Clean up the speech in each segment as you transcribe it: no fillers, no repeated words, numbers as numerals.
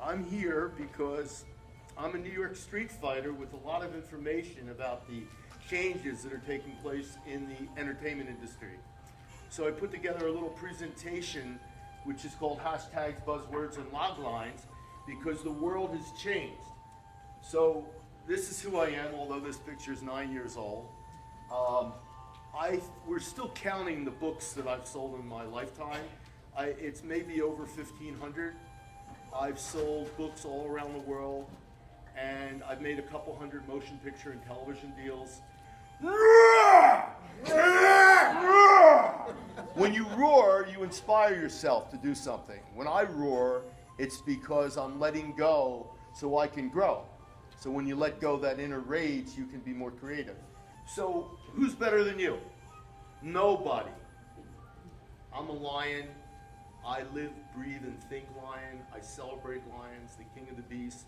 I'm here because I'm a New York street fighter with a lot of information about the changes that are taking place in the entertainment industry. So I put together a little presentation which is called hashtags, buzzwords, and loglines because the world has changed. So this is who I am, although this picture is 9 years old. We're still counting the books that I've sold in my lifetime. It's maybe over 1,500. I've sold books all around the world, and I've made a couple hundred motion picture and television deals. When you roar, you inspire yourself to do something. When I roar, it's because I'm letting go so I can grow. So when you let go that inner rage, you can be more creative. So who's better than you? Nobody. I'm a lion. I live, breathe, and think lion. I celebrate lions, the king of the beasts.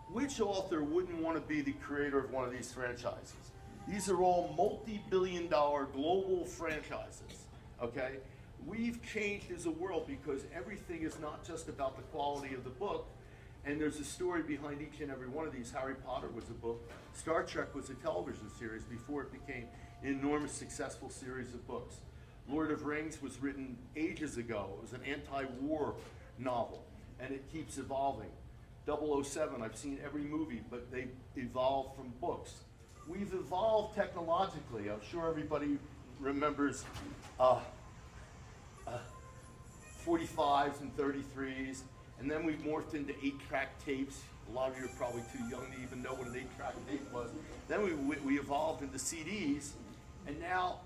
Which author wouldn't want to be the creator of one of these franchises? These are all multi-billion-dollar global franchises, okay? We've changed as a world because everything is not just about the quality of the book, and there's a story behind each and every one of these. Harry Potter was a book. Star Trek was a television series before it became an enormous successful series of books. Lord of Rings was written ages ago. It was an anti-war novel, and it keeps evolving. 007, I've seen every movie, but they evolved from books. We've evolved technologically. I'm sure everybody remembers 45s and 33s, and then we've morphed into 8-track tapes. A lot of you are probably too young to even know what an 8-track tape was. Then we evolved into CDs, and now,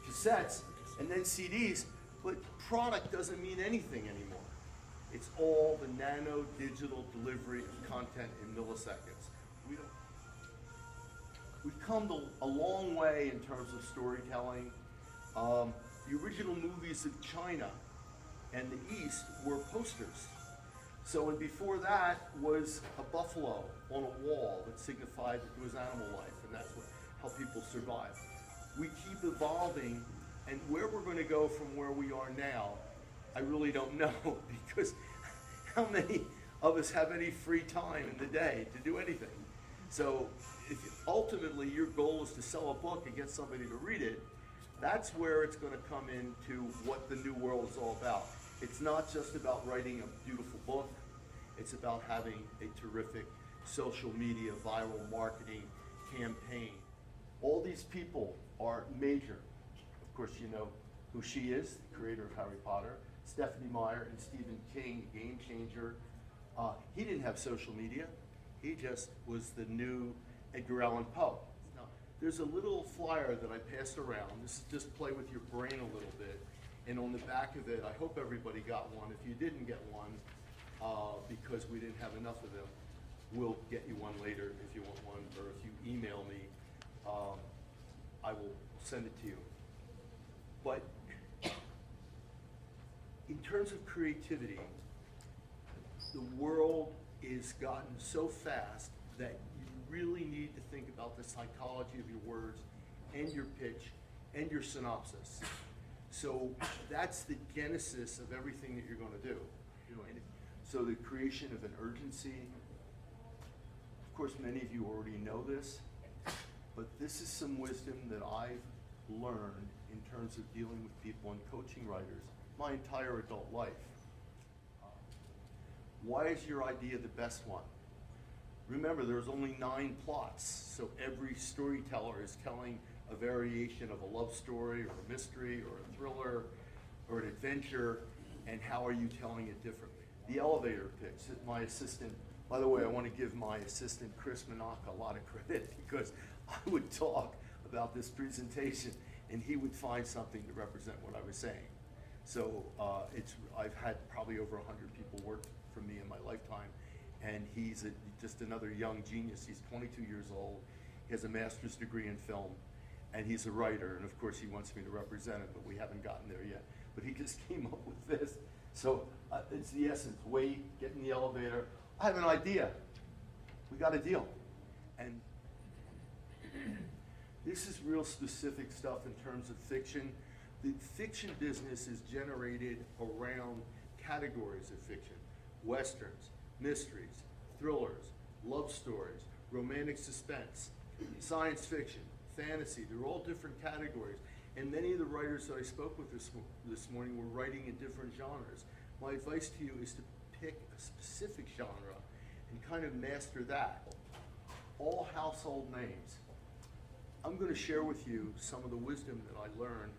cassettes, and then CDs, but product doesn't mean anything anymore. It's all the nano digital delivery of content in milliseconds. We've come a long way in terms of storytelling. The original movies of China and the East were posters. So, and before that was a buffalo on a wall that signified that there was animal life, and that's how people survive. We keep evolving, and where we're going to go from where we are now, I really don't know, because how many of us have any free time in the day to do anything? So if ultimately your goal is to sell a book and get somebody to read it, that's where it's going to come into what the new world is all about. It's not just about writing a beautiful book. It's about having a terrific social media, viral marketing campaign. All these people are major. Of course, you know who she is, the creator of Harry Potter, Stephanie Meyer and Stephen King, game changer. He didn't have social media. He just was the new Edgar Allan Poe. Now, there's a little flyer that I passed around. This is just play with your brain a little bit. And on the back of it, I hope everybody got one. If you didn't get one, because we didn't have enough of them, we'll get you one later if you want one, or if you email me, I will send it to you. But in terms of creativity, the world is gotten so fast that you really need to think about the psychology of your words and your pitch and your synopsis. So that's the genesis of everything that you're going to do. And so the creation of an urgency. Of course, many of you already know this, but this is some wisdom that I've learned in terms of dealing with people and coaching writers my entire adult life. Why is your idea the best one? Remember, there's only 9 plots, so every storyteller is telling a variation of a love story or a mystery or a thriller or an adventure, and how are you telling it differently? The elevator pitch, my assistant, by the way, I want to give my assistant Chris Manaka a lot of credit, because I would talk about this presentation and he would find something to represent what I was saying. So I've had probably over 100 people work for me in my lifetime, and he's just another young genius. He's 22 years old, he has a master's degree in film, and he's a writer, and of course he wants me to represent him, but we haven't gotten there yet. But he just came up with this. So it's the essence: wait, get in the elevator. I have an idea. We got a deal. And this is real specific stuff in terms of fiction. The fiction business is generated around categories of fiction. westerns, mysteries, thrillers, love stories, romantic suspense, science fiction, fantasy. They're all different categories. And many of the writers that I spoke with this morning were writing in different genres. My advice to you is to pick a specific genre and kind of master that. All household names. I'm going to share with you some of the wisdom that I learned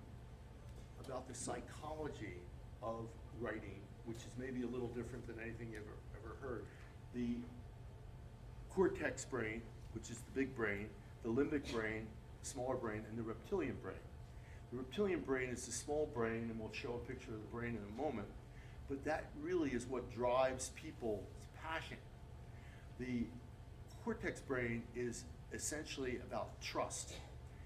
about the psychology of writing, which is maybe a little different than anything you've ever heard. The cortex brain, which is the big brain, the limbic brain, smaller brain, and the reptilian brain. The reptilian brain is the small brain, and we'll show a picture of the brain in a moment, but that really is what drives people's passion. The cortex brain is essentially about trust.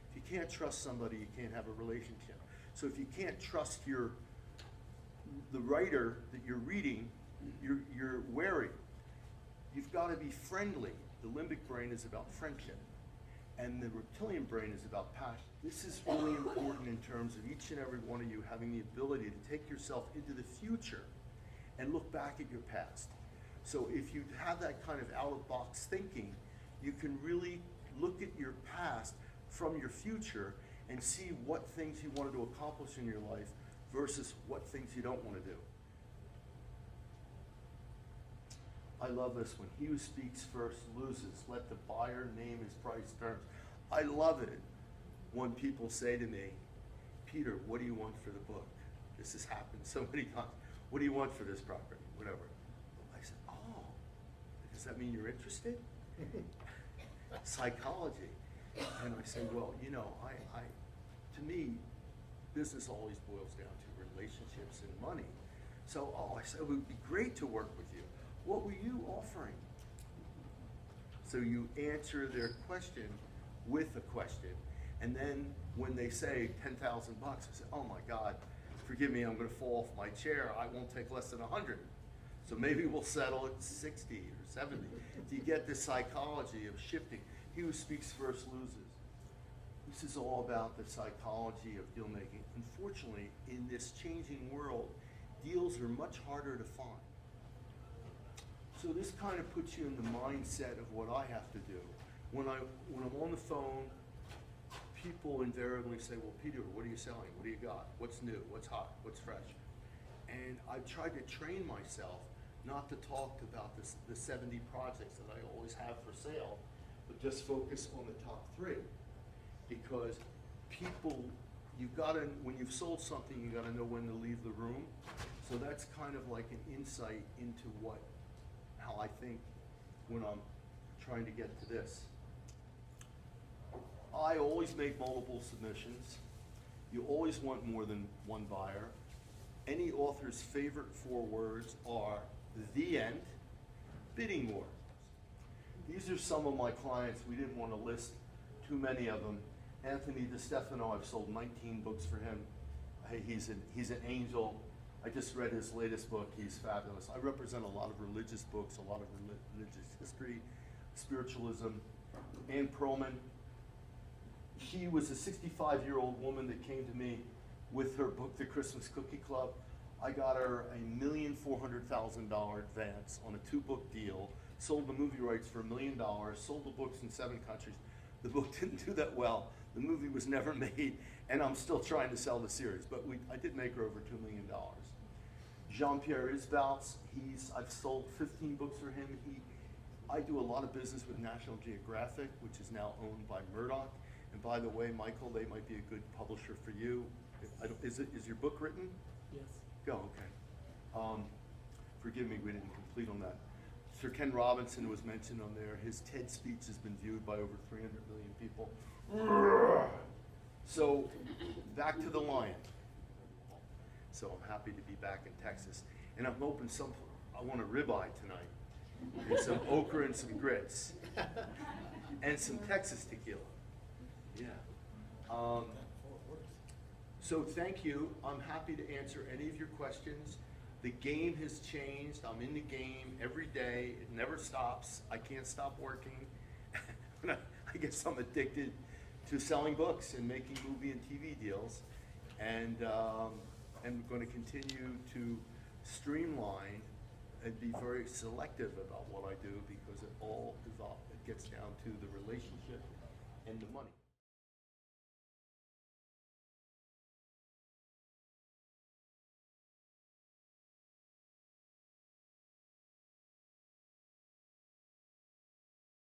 If you can't trust somebody, you can't have a relationship. So if you can't trust the writer that you're reading, you're wary. You've got to be friendly. The limbic brain is about friendship, and the reptilian brain is about passion. This is really important in terms of each and every one of you having the ability to take yourself into the future and look back at your past. So if you have that kind of out-of-box thinking, you can really look at your past from your future and see what things you wanted to accomplish in your life versus what things you don't want to do. I love this one. He who speaks first loses. Let the buyer name his price terms. I love it when people say to me, Peter, what do you want for the book? This has happened so many times. What do you want for this property? Whatever. I said, oh, does that mean you're interested? Psychology. And I say, well, you know, to me, business always boils down to relationships and money. So, I said, it would be great to work with you. What were you offering? So you answer their question with a question. And then when they say 10,000 bucks, I say, oh my God, forgive me, I'm gonna fall off my chair. I won't take less than 100. So maybe we'll settle at 60 or 70. Do you get the psychology of shifting? He who speaks first loses. This is all about the psychology of deal making. Unfortunately, in this changing world, deals are much harder to find. So this kind of puts you in the mindset of what I have to do. When I'm on the phone, people invariably say, well, Peter, what are you selling? What do you got? What's new? What's hot? What's fresh? And I've tried to train myself not to talk about the 70 projects that I always have for sale, but just focus on the top 3. Because people, you've got to, when you've sold something, you got to know when to leave the room. So that's kind of like an insight into how I think when I'm trying to get to this. I always make multiple submissions. You always want more than one buyer. Any author's favorite 4 words are the end, bidding war. These are some of my clients. We didn't want to list too many of them. Anthony DeStefano, I've sold 19 books for him. Hey, he's an angel. I just read his latest book. He's fabulous. I represent a lot of religious books, a lot of religious history, spiritualism. Ann Perlman, she was a 65-year-old woman that came to me with her book, The Christmas Cookie Club. I got her $1,400,000 advance on a 2-book deal, sold the movie rights for $1 million, sold the books in 7 countries. The book didn't do that well. The movie was never made, and I'm still trying to sell the series, but I did make her over $2 million. Jean-Pierre Isbouts, I've sold 15 books for him. I do a lot of business with National Geographic, which is now owned by Murdoch. And by the way, Michael, they might be a good publisher for you. Is your book written? Yes. Go, okay. Forgive me, we didn't complete on that. Sir Ken Robinson was mentioned on there. His TED speech has been viewed by over 300 million people. So, back to the lion. So I'm happy to be back in Texas. And I'm hoping I want a ribeye tonight. And some okra and some grits. And some Texas tequila. Yeah. So thank you. I'm happy to answer any of your questions. The game has changed. I'm in the game every day. It never stops. I can't stop working. I guess I'm addicted to selling books and making movie and TV deals. And I'm going to continue to streamline and be very selective about what I do because it all it gets down to the relationship and the money.